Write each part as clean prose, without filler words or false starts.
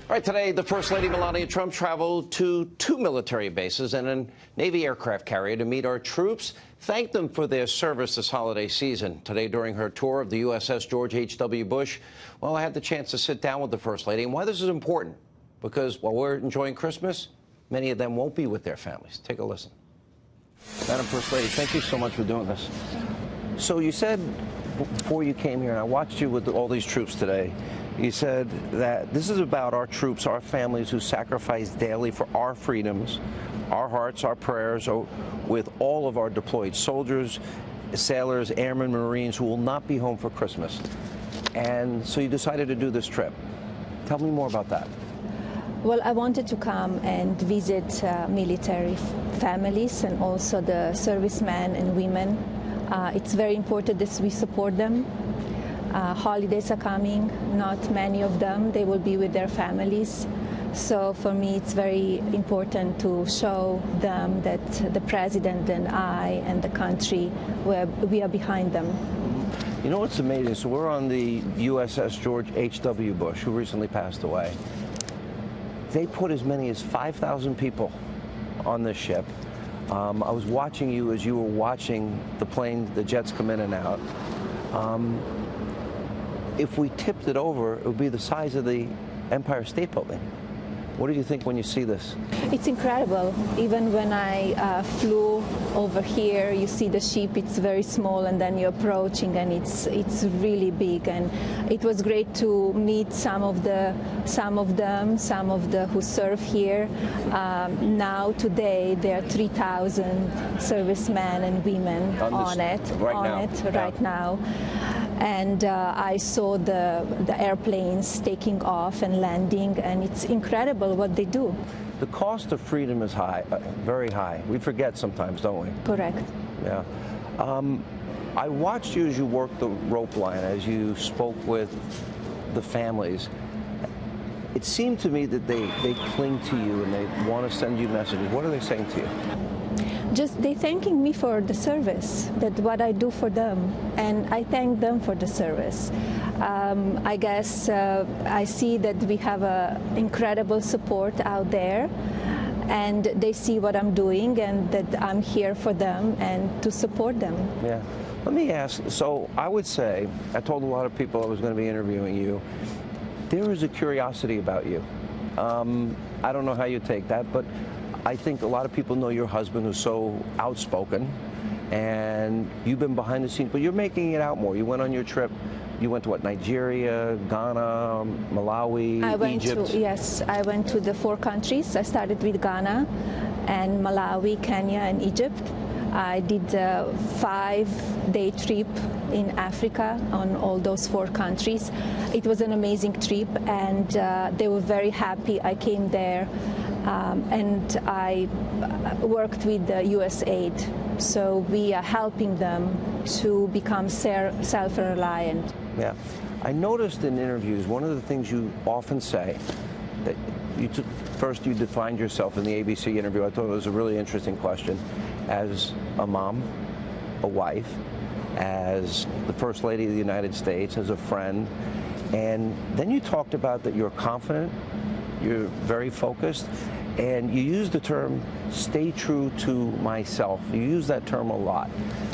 All right, today, the First Lady Melania Trump traveled to 2 military bases and a Navy aircraft carrier to meet our troops, thank them for their service this holiday season. Today, during her tour of the USS George H.W. Bush, well, I had the chance to sit down with the First Lady. And why this is important, because while we're enjoying Christmas, many of them won't be with their families. Take a listen. Madam First Lady, thank you so much for doing this. So you said before you came here, and I watched you with all these troops today, you said that this is about our troops, our families who sacrifice daily for our freedoms, our hearts, our prayers, with all of our deployed soldiers, sailors, airmen, Marines who will not be home for Christmas. And so you decided to do this trip. Tell me more about that. Well, I wanted to come and visit military families and also the servicemen and women. It's very important that we support them. Holidays are coming, not many of them, they will be with their families. So for me it's very important to show them that the President and I and the country, we are behind them. You know what's amazing? So we're on the USS George H.W. Bush, who recently passed away. They put as many as 5,000 people on this ship. I was watching you as you were watching the plane, the jets come in and out. If we tipped it over, it would be the size of the Empire State Building. What do you think when you see this? It's incredible. Even when I flew over here, you see the ship, it's very small, and then you're approaching and it's really big. And it was great to meet some of them who serve here. Now today there are 3,000 servicemen and women on it right now. And I saw the airplanes taking off and landing, and it's incredible what they do. The cost of freedom is high, very high. We forget sometimes, don't we? Correct. Yeah. I watched you as you worked the rope line, as you spoke with the families. It seemed to me that they cling to you and they want to send you messages. What are they saying to you? Just they thanking me for the service, that what I do for them, and I thank them for the service. I guess I see that we have incredible support out there, and they see what I'm doing and that I'm here for them and to support them. Yeah. Let me ask, so I would say, I told a lot of people I was going to be interviewing you, there is a curiosity about you. I don't know how you take that, but I think a lot of people know your husband who's so outspoken, and you've been behind the scenes, but you're making it out more. You went on your trip, you went to what, Nigeria, Ghana, Malawi, Egypt? Yes, I went to the 4 countries. I started with Ghana and Malawi, Kenya, and Egypt. I did a 5-day trip in Africa on all those 4 countries. It was an amazing trip, and they were very happy I came there. And I worked with the USAID, so we are helping them to become self-reliant. Yeah. I noticed in interviews, one of the things you often say, that first you defined yourself in the ABC interview. I thought it was a really interesting question. As a mom, a wife, as the First Lady of the United States, as a friend, and then you talked about that you're confident, you're very focused, and you use the term, stay true to myself. You use that term a lot.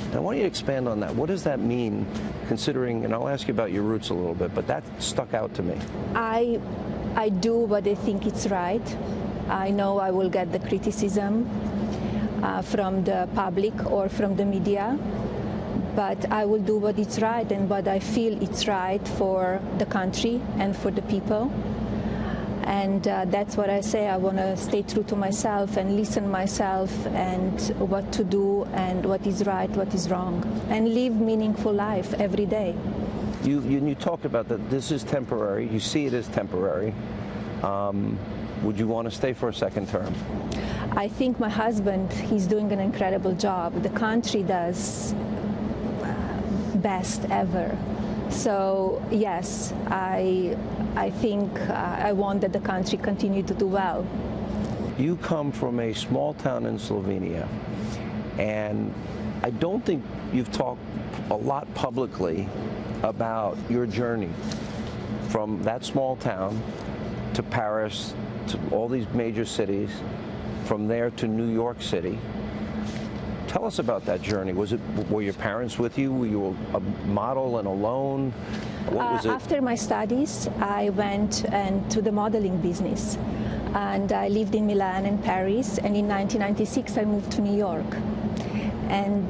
And I want you to expand on that. What does that mean, considering, and I'll ask you about your roots a little bit, but that stuck out to me. I do what I think it's right. I know I will get the criticism from the public or from the media, but I will do what is right and what I feel it's right for the country and for the people. And that's what I say. I want to stay true to myself and listen myself and what to do and what is right, what is wrong, and live meaningful life every day. You talked about that this is temporary. You see it as temporary. Would you want to stay for a second term? I think my husband, he's doing an incredible job. The country does best ever. So yes, I think I want that the country continue to do well. You come from a small town in Slovenia, and I don't think you've talked a lot publicly about your journey from that small town to Paris, to all these major cities, from there to New York City. Tell us about that journey. Were your parents with you? Were you a model and alone? What was it? After my studies, I went to the modeling business. And I lived in Milan and Paris. And in 1996, I moved to New York. And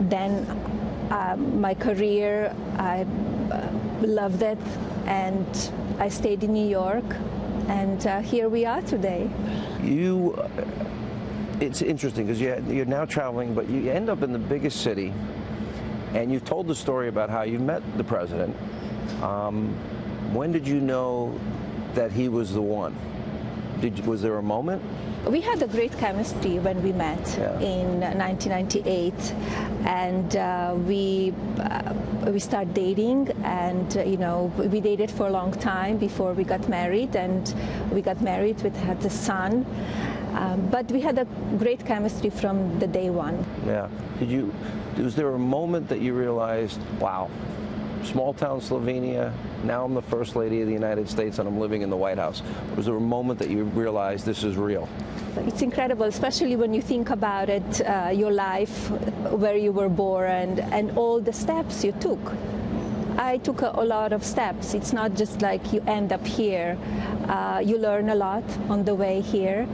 then my career, I loved it. And I stayed in New York. And here we are today. It's interesting because you're now traveling, but you end up in the biggest city, and you've told the story about how you met the president. When did you know that he was the one? Was there a moment? We had a great chemistry when we met in 1998, and we started dating, and we dated for a long time before we got married, and we got married. We had a son. But we had a great chemistry from the day one. Yeah. Was there a moment that you realized, wow, small town Slovenia, now I'm the First Lady of the United States and I'm living in the White House? Was there a moment that you realized this is real? It's incredible, especially when you think about it, your life, where you were born, and all the steps you took. I took a lot of steps. It's not just like you end up here. You learn a lot on the way here.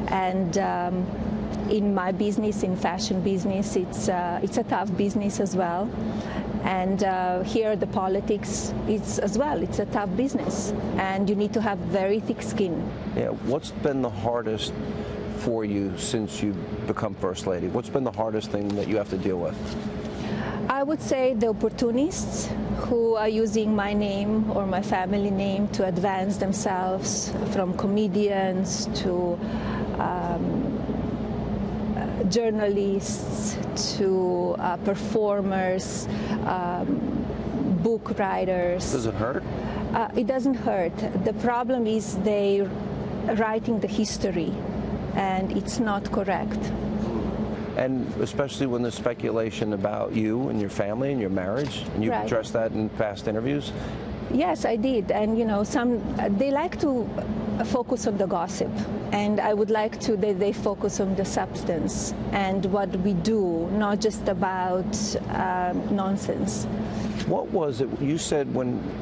And in my business, in fashion business, it's a tough business as well. And here the politics is as well. It's a tough business, and you need to have very thick skin. Yeah. What's been the hardest for you since you've become First Lady? What's been the hardest thing that you have to deal with? I would say the opportunists who are using my name or my family name to advance themselves, from comedians to journalists to performers, book writers. Does it hurt? It doesn't hurt. The problem is they're writing the history, and it's not correct. And especially when there's speculation about you and your family and your marriage, and you've addressed that in past interviews? Yes, I did. And they like to focus on the gossip, and I would like to that they focus on the substance and what we do, not just about nonsense. What was it you said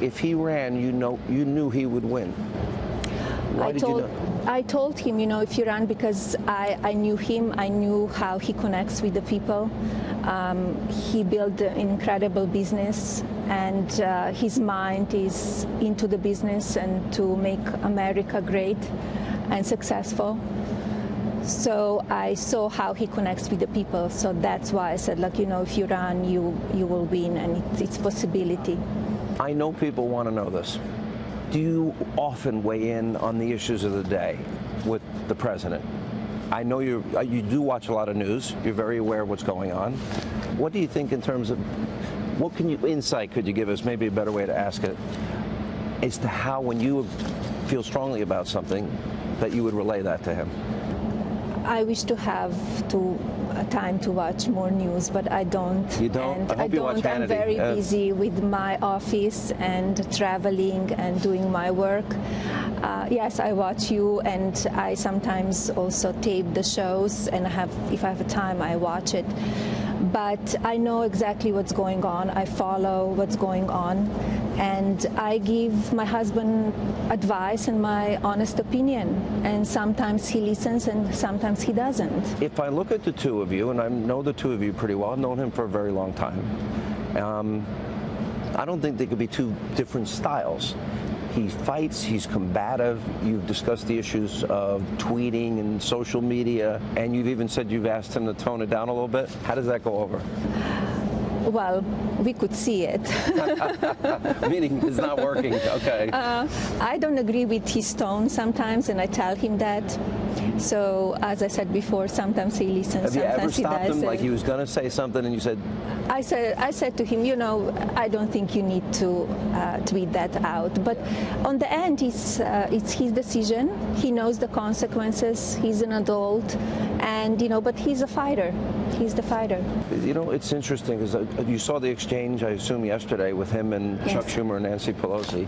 if he ran, you knew he would win? Why did you know? I told him, if you run, because I knew him, I knew how he connects with the people. He built an incredible business, and his mind is into the business and to make America great and successful. So I saw how he connects with the people. So that's why I said, if you run, you will win, and it's a possibility. I know people want to know this. Do you often weigh in on the issues of the day with the president? I know you do watch a lot of news. You're very aware of what's going on. What do you think in terms of, insight could you give us, maybe a better way to ask it, as to how, when you feel strongly about something, that you would relay that to him? I wish to have time to watch more news, but I don't. You don't? And I hope you watch Hannity. I'm very busy with my office and traveling and doing my work. Yes, I watch you, and I sometimes also tape the shows, and if I have time, I watch it. But I know exactly what's going on. I follow what's going on, and I give my husband advice and my honest opinion. And sometimes he listens, and sometimes he doesn't. If I look at the two of you, and I know the two of you pretty well, I've known him for a very long time, I don't think they could be two different styles. He fights, he's combative. You've discussed the issues of tweeting and social media, and you've even said you've asked him to tone it down a little bit. How does that go over? Well, we could see it. Meaning it's not working, okay. I don't agree with his tone sometimes, and I tell him that. So, as I said before, sometimes he listens, sometimes he doesn't. Have you ever stopped him, like he was going to say something and you said? I said to him, I don't think you need to tweet that out. But on the end, it's his decision. He knows the consequences. He's an adult, and but he's a fighter. He's the fighter. It's interesting because you saw the exchange, I assume, yesterday with him and Chuck Schumer and Nancy Pelosi.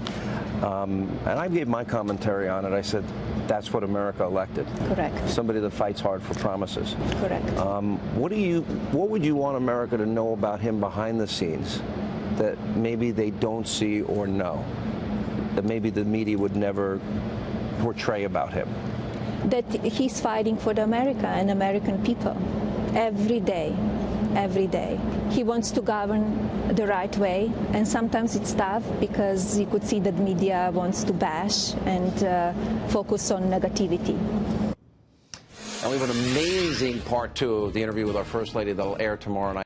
And I gave my commentary on it. I said, that's what America elected. Correct. Somebody that fights hard for promises. Correct. What would you want America to know about him behind the scenes that maybe they don't see or know, that maybe the media would never portray about him? That he's fighting for the America and American people every day, every day. He wants to govern the right way, and sometimes it's tough because you could see that media wants to bash and focus on negativity. And we have an amazing part 2 of the interview with our First Lady that'll air tomorrow night.